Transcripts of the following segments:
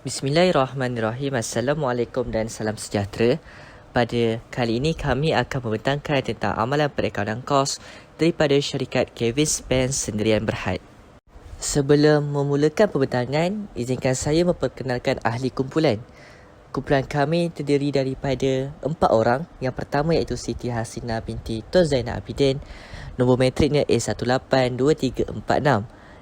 Bismillahirrahmanirrahim. Assalamualaikum dan salam sejahtera. Pada kali ini kami akan membentangkan tentang amalan perakaunan kos daripada syarikat Kevin Spence Sendirian Berhad. Sebelum memulakan pembentangan, izinkan saya memperkenalkan ahli kumpulan. Kumpulan kami terdiri daripada 4 orang. Yang pertama iaitu Siti Hasina binti Tun Zainal Abidin. Nombor metriknya A182346.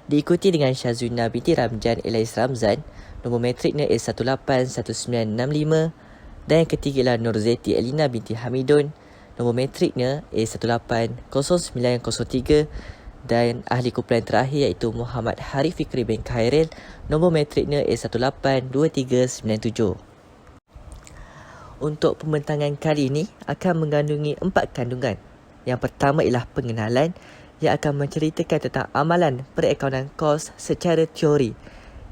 Diikuti dengan Syazuna binti Ramjan Elais Ramzan. Nombor metriknya A181965. Dan yang ketiga ialah Nurzeti Elina binti Hamidun. Nombor metriknya A180903. Dan ahli kumpulan terakhir iaitu Muhammad Harif Fikri bin Khairil. Nombor metriknya A182397. Untuk pembentangan kali ini akan mengandungi 4 kandungan. Yang pertama ialah pengenalan yang akan menceritakan tentang amalan perakaunan kos secara teori.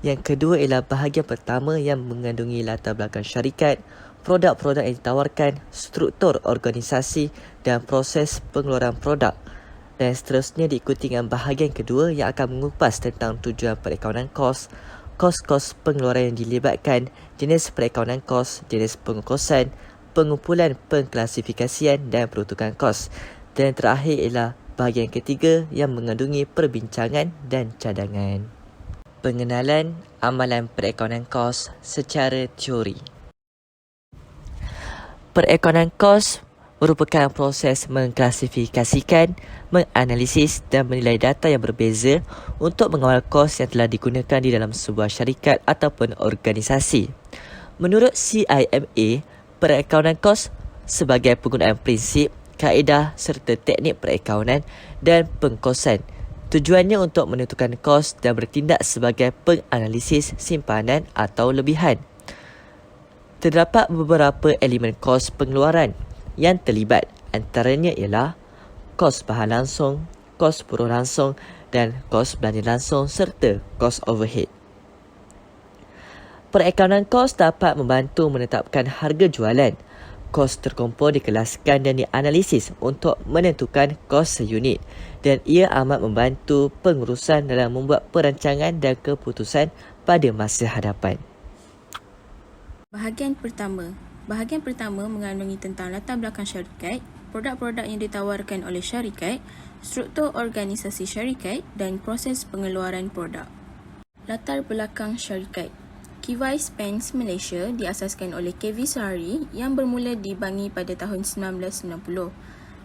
Yang kedua ialah bahagian pertama yang mengandungi latar belakang syarikat, produk-produk yang ditawarkan, struktur organisasi dan proses pengeluaran produk. Dan seterusnya diikuti dengan bahagian kedua yang akan mengupas tentang tujuan perakaunan kos, kos-kos pengeluaran yang dilibatkan, jenis perakaunan kos, jenis pengukusan, pengumpulan pengklasifikasian dan peruntukan kos. Dan terakhir ialah bahagian ketiga yang mengandungi perbincangan dan cadangan. Pengenalan amalan perakaunan kos secara teori. Perakaunan kos merupakan proses mengklasifikasikan, menganalisis dan menilai data yang berbeza untuk mengawal kos yang telah digunakan di dalam sebuah syarikat ataupun organisasi. Menurut CIMA, perakaunan kos sebagai penggunaan prinsip, kaedah serta teknik perakaunan dan pengkosan. Tujuannya untuk menentukan kos dan bertindak sebagai penganalisis simpanan atau lebihan. Terdapat beberapa elemen kos pengeluaran yang terlibat, antaranya ialah kos bahan langsung, kos buruh langsung dan kos belanja langsung serta kos overhead. Perakaunan kos dapat membantu menetapkan harga jualan. Kos terkumpul dikelaskan dan dianalisis untuk menentukan kos seunit dan ia amat membantu pengurusan dalam membuat perancangan dan keputusan pada masa hadapan. Bahagian pertama mengandungi tentang latar belakang syarikat, produk-produk yang ditawarkan oleh syarikat, struktur organisasi syarikat dan proses pengeluaran produk. Latar belakang syarikat. Kevin Spence Malaysia diasaskan oleh Kevin Sehari yang bermula dibangi pada tahun 1990.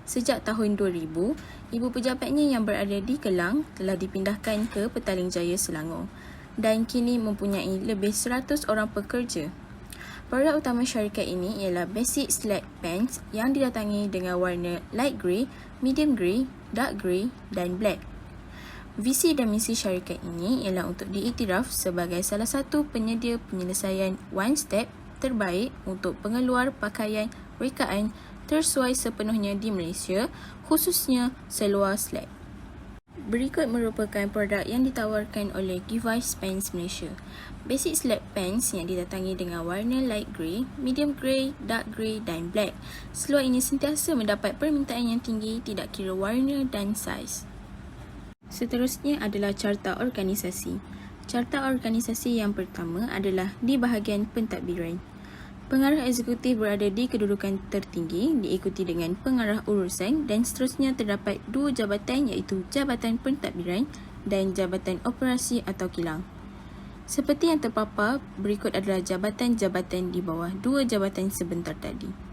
Sejak tahun 2000, ibu pejabatnya yang berada di Kelang telah dipindahkan ke Petaling Jaya, Selangor dan kini mempunyai lebih 100 orang pekerja. Produk utama syarikat ini ialah basic slab pants yang didatangi dengan warna light grey, medium grey, dark grey dan black. Visi dan misi syarikat ini ialah untuk diiktiraf sebagai salah satu penyedia penyelesaian one step terbaik untuk pengeluar pakaian rekaan tersuai sepenuhnya di Malaysia, khususnya seluar slab. Berikut merupakan produk yang ditawarkan oleh Kevin Spence Malaysia. Basic slab pants yang didatangi dengan warna light grey, medium grey, dark grey dan black. Seluar ini sentiasa mendapat permintaan yang tinggi tidak kira warna dan saiz. Seterusnya adalah carta organisasi. Carta organisasi yang pertama adalah di bahagian pentadbiran. Pengarah eksekutif berada di kedudukan tertinggi diikuti dengan pengarah urusan dan seterusnya terdapat 2 jabatan iaitu Jabatan Pentadbiran dan Jabatan Operasi atau Kilang. Seperti yang terpapar, berikut adalah jabatan-jabatan di bawah 2 jabatan sebentar tadi.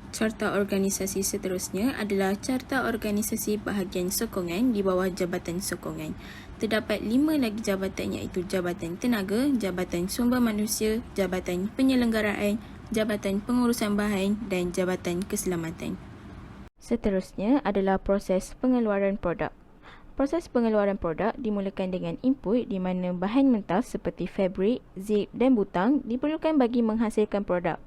Carta organisasi seterusnya adalah carta organisasi bahagian sokongan di bawah Jabatan Sokongan. Terdapat 5 lagi jabatan iaitu Jabatan Tenaga, Jabatan Sumber Manusia, Jabatan Penyelenggaraan, Jabatan Pengurusan Bahan dan Jabatan Keselamatan. Seterusnya adalah proses pengeluaran produk. Proses pengeluaran produk dimulakan dengan input di mana bahan mentah seperti fabrik, zip dan butang diperlukan bagi menghasilkan produk.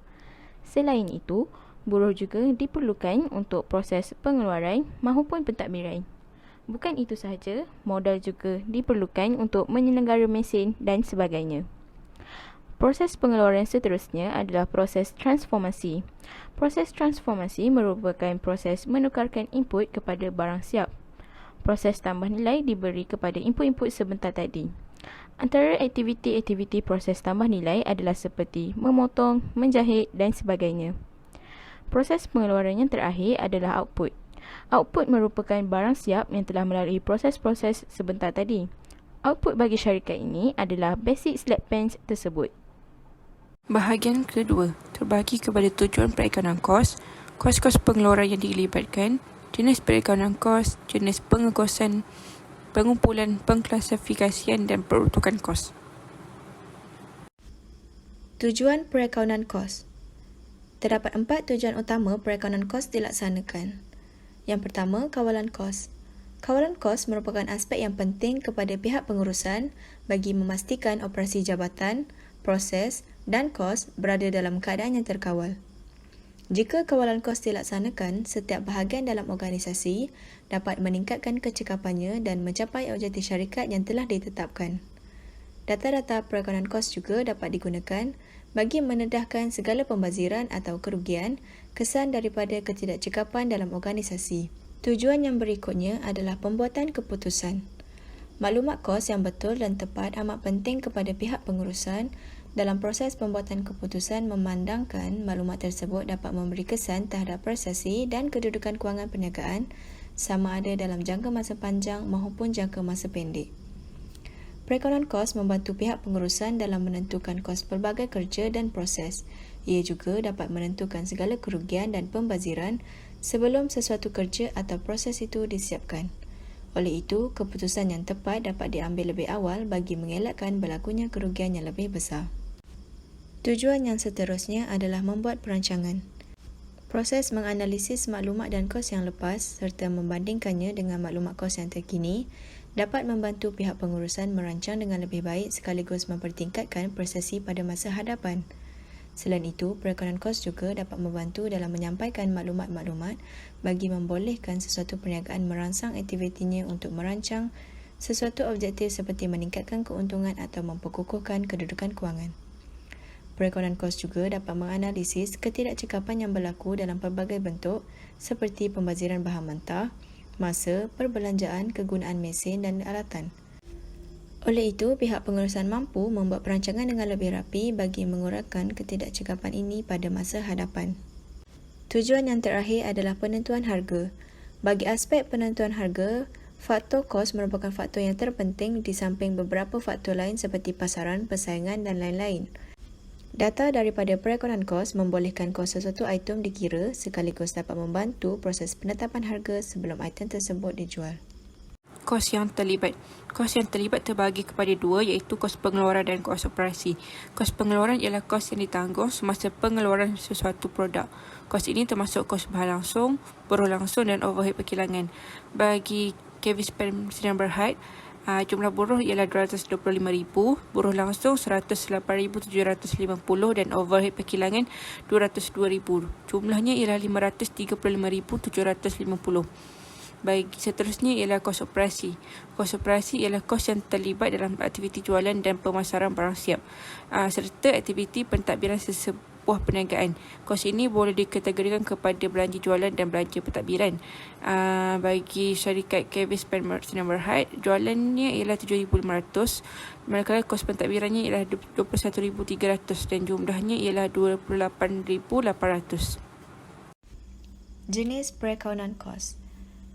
Selain itu, buruh juga diperlukan untuk proses pengeluaran maupun pentadbiran. Bukan itu sahaja, modal juga diperlukan untuk menyelenggara mesin dan sebagainya. Proses pengeluaran seterusnya adalah proses transformasi. Proses transformasi merupakan proses menukarkan input kepada barang siap. Proses tambah nilai diberi kepada input-input sebentar tadi. Antara aktiviti-aktiviti proses tambah nilai adalah seperti memotong, menjahit dan sebagainya. Proses pengeluaran yang terakhir adalah output. Output merupakan barang siap yang telah melalui proses-proses sebentar tadi. Output bagi syarikat ini adalah basic slab pans tersebut. Bahagian kedua terbahagi kepada tujuan perakaunan kos, kos-kos pengeluaran yang dilibatkan, jenis perakaunan kos, jenis pengekosan, pengumpulan, pengklasifikasian dan peruntukan kos. Tujuan perakaunan kos. Terdapat 4 tujuan utama perakaunan kos dilaksanakan. Yang pertama, kawalan kos. Kawalan kos merupakan aspek yang penting kepada pihak pengurusan bagi memastikan operasi jabatan, proses dan kos berada dalam keadaan yang terkawal. Jika kawalan kos dilaksanakan, setiap bahagian dalam organisasi dapat meningkatkan kecekapannya dan mencapai objektif syarikat yang telah ditetapkan. Data-data perakaunan kos juga dapat digunakan bagi menedahkan segala pembaziran atau kerugian kesan daripada ketidakcekapan dalam organisasi. Tujuan yang berikutnya adalah pembuatan keputusan. Maklumat kos yang betul dan tepat amat penting kepada pihak pengurusan dalam proses pembuatan keputusan memandangkan maklumat tersebut dapat memberi kesan terhadap prestasi dan kedudukan kewangan perniagaan sama ada dalam jangka masa panjang maupun jangka masa pendek. Perakaunan kos membantu pihak pengurusan dalam menentukan kos pelbagai kerja dan proses. Ia juga dapat menentukan segala kerugian dan pembaziran sebelum sesuatu kerja atau proses itu disiapkan. Oleh itu, keputusan yang tepat dapat diambil lebih awal bagi mengelakkan berlakunya kerugian yang lebih besar. Tujuan yang seterusnya adalah membuat perancangan. Proses menganalisis maklumat dan kos yang lepas serta membandingkannya dengan maklumat kos yang terkini dapat membantu pihak pengurusan merancang dengan lebih baik sekaligus mempertingkatkan prestasi pada masa hadapan. Selain itu, perakaunan kos juga dapat membantu dalam menyampaikan maklumat-maklumat bagi membolehkan sesuatu perniagaan merangsang aktivitinya untuk merancang sesuatu objektif seperti meningkatkan keuntungan atau memperkukuhkan kedudukan kewangan. Perakaunan kos juga dapat menganalisis ketidakcekapan yang berlaku dalam pelbagai bentuk seperti pembaziran bahan mentah, masa, perbelanjaan, kegunaan mesin dan alatan. Oleh itu, pihak pengurusan mampu membuat perancangan dengan lebih rapi bagi mengurangkan ketidakcekapan ini pada masa hadapan. Tujuan yang terakhir adalah penentuan harga. Bagi aspek penentuan harga, faktor kos merupakan faktor yang terpenting di samping beberapa faktor lain seperti pasaran, persaingan dan lain-lain. Data daripada perakaunan kos membolehkan kos sesuatu item dikira sekaligus dapat membantu proses penetapan harga sebelum item tersebut dijual. Kos yang terlibat. Kos yang terlibat terbahagi kepada dua iaitu kos pengeluaran dan kos operasi. Kos pengeluaran ialah kos yang ditanggung semasa pengeluaran sesuatu produk. Kos ini termasuk kos bahan langsung, buruh langsung dan overhead perkilangan. Bagi Kevis Pen Sdn Bhd, jumlah buruh ialah 225,000, buruh langsung 108,750 dan overhead perkilangan 202,000. Jumlahnya ialah 535,750. Bagi seterusnya ialah kos operasi. Kos operasi ialah kos yang terlibat dalam aktiviti jualan dan pemasaran barang siap serta aktiviti pentadbiran sebuah perniagaan. Kos ini boleh dikategorikan kepada belanja jualan dan belanja pentadbiran. Bagi syarikat Kevis Pen Sdn Bhd, jualannya ialah 7,500, manakala kos pentadbirannya ialah 21,300 dan jumlahnya ialah 28,800. Jenis perakaunan kos.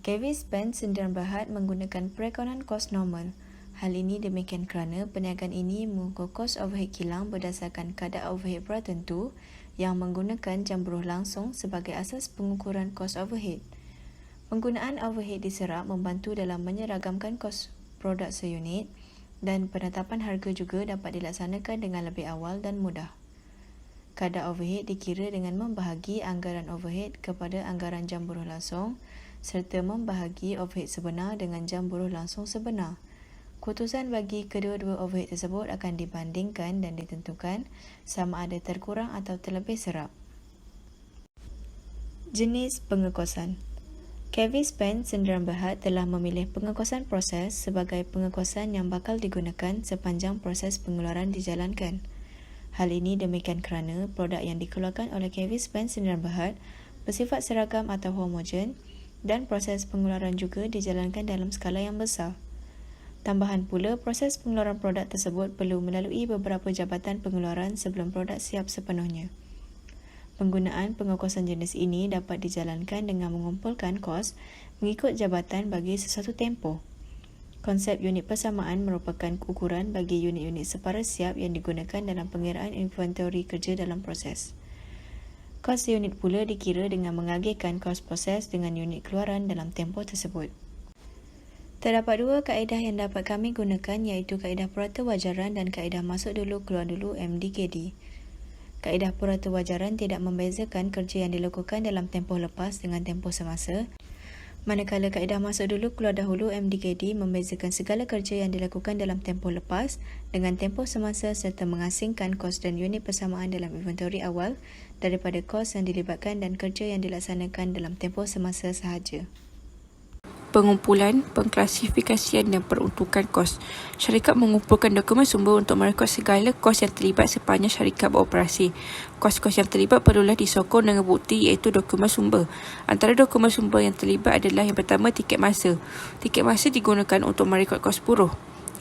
Kevis Pen Sdn Bhd menggunakan perakaunan kos normal. Hal ini demikian kerana perniagaan ini mengukur kos overhead kilang berdasarkan kadar overhead pratentu yang menggunakan jam buruh langsung sebagai asas pengukuran kos overhead. Penggunaan overhead diserap membantu dalam menyeragamkan kos produk seunit dan penetapan harga juga dapat dilaksanakan dengan lebih awal dan mudah. Kadar overhead dikira dengan membahagi anggaran overhead kepada anggaran jam buruh langsung serta membahagi overhead sebenar dengan jam buruh langsung sebenar. Keputusan bagi kedua-dua overhead tersebut akan dibandingkan dan ditentukan sama ada terkurang atau terlebih serap. Jenis pengekosan. Kevis Pen Sdn Bhd telah memilih pengekosan proses sebagai pengekosan yang bakal digunakan sepanjang proses pengeluaran dijalankan. Hal ini demikian kerana produk yang dikeluarkan oleh Kevis Pen Sdn Bhd bersifat seragam atau homogen dan proses pengeluaran juga dijalankan dalam skala yang besar. Tambahan pula, proses pengeluaran produk tersebut perlu melalui beberapa jabatan pengeluaran sebelum produk siap sepenuhnya. Penggunaan pengukusan jenis ini dapat dijalankan dengan mengumpulkan kos mengikut jabatan bagi sesuatu tempoh. Konsep unit persamaan merupakan ukuran bagi unit-unit separa siap yang digunakan dalam pengiraan inventory kerja dalam proses. Kos unit pula dikira dengan mengagihkan kos proses dengan unit keluaran dalam tempoh tersebut. Terdapat dua kaedah yang dapat kami gunakan iaitu kaedah purata wajaran dan kaedah masuk dulu keluar dulu MDKD. Kaedah purata wajaran tidak membezakan kerja yang dilakukan dalam tempoh lepas dengan tempoh semasa, manakala kaedah masuk dulu keluar dahulu MDKD membezakan segala kerja yang dilakukan dalam tempoh lepas dengan tempoh semasa serta mengasingkan kos dan unit persamaan dalam inventory awal daripada kos yang dilibatkan dan kerja yang dilaksanakan dalam tempoh semasa sahaja. Pengumpulan, pengklasifikasian dan peruntukan kos. Syarikat mengumpulkan dokumen sumber untuk merekod segala kos yang terlibat sepanjang syarikat beroperasi. Kos-kos yang terlibat perlulah disokong dengan bukti iaitu dokumen sumber. Antara dokumen sumber yang terlibat adalah yang pertama tiket masa. Tiket masa digunakan untuk merekod kos buruh.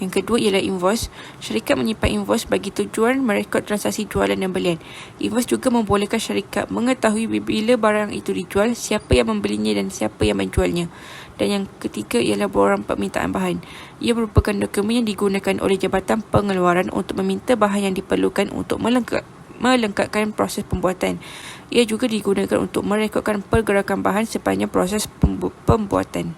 Yang kedua ialah invoice. Syarikat menyimpan invoice bagi tujuan merekod transaksi jualan dan belian. Invoice juga membolehkan syarikat mengetahui bila barang itu dijual, siapa yang membelinya dan siapa yang menjualnya. Dan yang ketiga ialah borang permintaan bahan. Ia merupakan dokumen yang digunakan oleh Jabatan Pengeluaran untuk meminta bahan yang diperlukan untuk melengkapkan proses pembuatan. Ia juga digunakan untuk merekodkan pergerakan bahan sepanjang proses pembuatan.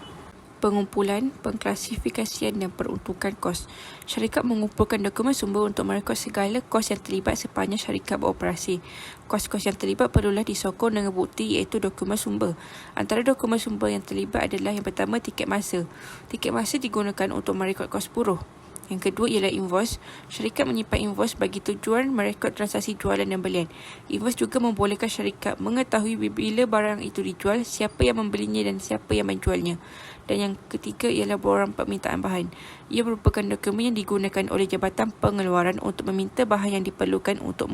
Pengumpulan, pengklasifikasian dan peruntukan kos. Syarikat mengumpulkan dokumen sumber untuk merekod segala kos yang terlibat sepanjang syarikat beroperasi. Kos-kos yang terlibat perlulah disokong dengan bukti iaitu dokumen sumber. Antara dokumen sumber yang terlibat adalah yang pertama tiket masa. Tiket masa digunakan untuk merekod kos buruh. Yang kedua ialah invoice. Syarikat menyimpan invoice bagi tujuan merekod transaksi jualan dan belian. Invoice juga membolehkan syarikat mengetahui bila barang itu dijual, siapa yang membelinya dan siapa yang menjualnya. Dan yang ketiga ialah borang permintaan bahan. Ia merupakan dokumen yang digunakan oleh Jabatan Pengeluaran untuk meminta bahan yang diperlukan untuk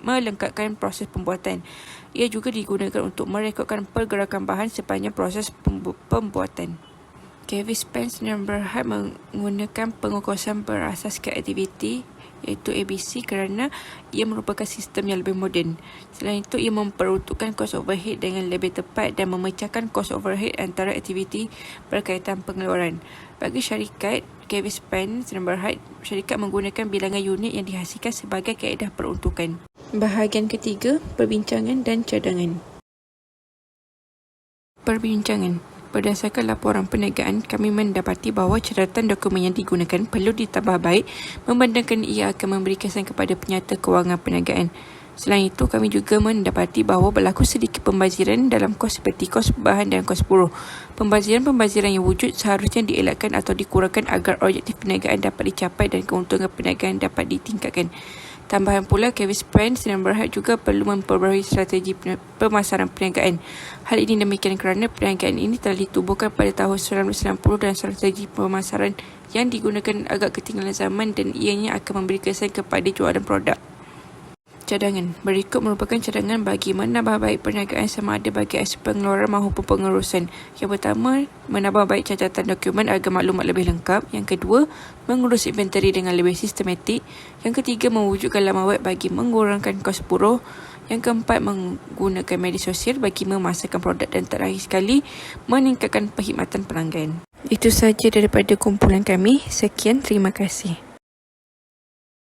melengkapkan proses pembuatan. Ia juga digunakan untuk merekodkan pergerakan bahan sepanjang proses pembuatan. Kevis Pence dan Berhad menggunakan pengukusan berasaskan aktiviti iaitu ABC kerana ia merupakan sistem yang lebih moden. Selain itu, ia memperuntukkan kos overhead dengan lebih tepat dan memecahkan kos overhead antara aktiviti berkaitan pengeluaran. Bagi syarikat Kevis Pence dan Berhad, syarikat menggunakan bilangan unit yang dihasilkan sebagai kaedah peruntukan. Bahagian ketiga, perbincangan dan cadangan. Perbincangan. Berdasarkan laporan perniagaan, kami mendapati bahawa catatan dokumen yang digunakan perlu ditambah baik memandangkan ia akan memberi kesan kepada penyata kewangan perniagaan. Selain itu, kami juga mendapati bahawa berlaku sedikit pembaziran dalam kos seperti kos bahan dan kos buruh. Pembaziran-pembaziran yang wujud seharusnya dielakkan atau dikurangkan agar objektif perniagaan dapat dicapai dan keuntungan perniagaan dapat ditingkatkan. Tambahan pula, Kevis Pence dan Berhad juga perlu memperbarui strategi pemasaran perniagaan. Hal ini demikian kerana perniagaan ini telah ditubuhkan pada tahun 1990 dan strategi pemasaran yang digunakan agak ketinggalan zaman dan ianya akan memberi kesan kepada jualan produk. Cadangan. Berikut merupakan cadangan bagi menambah baik perniagaan sama ada bagi aspek pengeluaran maupun pengurusan. Yang pertama, menambah baik catatan dokumen agar maklumat lebih lengkap. Yang kedua, mengurus inventory dengan lebih sistematik. Yang ketiga, mewujudkan laman web bagi mengurangkan kos buruh. Yang keempat, menggunakan media sosial bagi memasarkan produk dan terakhir sekali, meningkatkan perkhidmatan pelanggan. Itu sahaja daripada kumpulan kami. Sekian, terima kasih.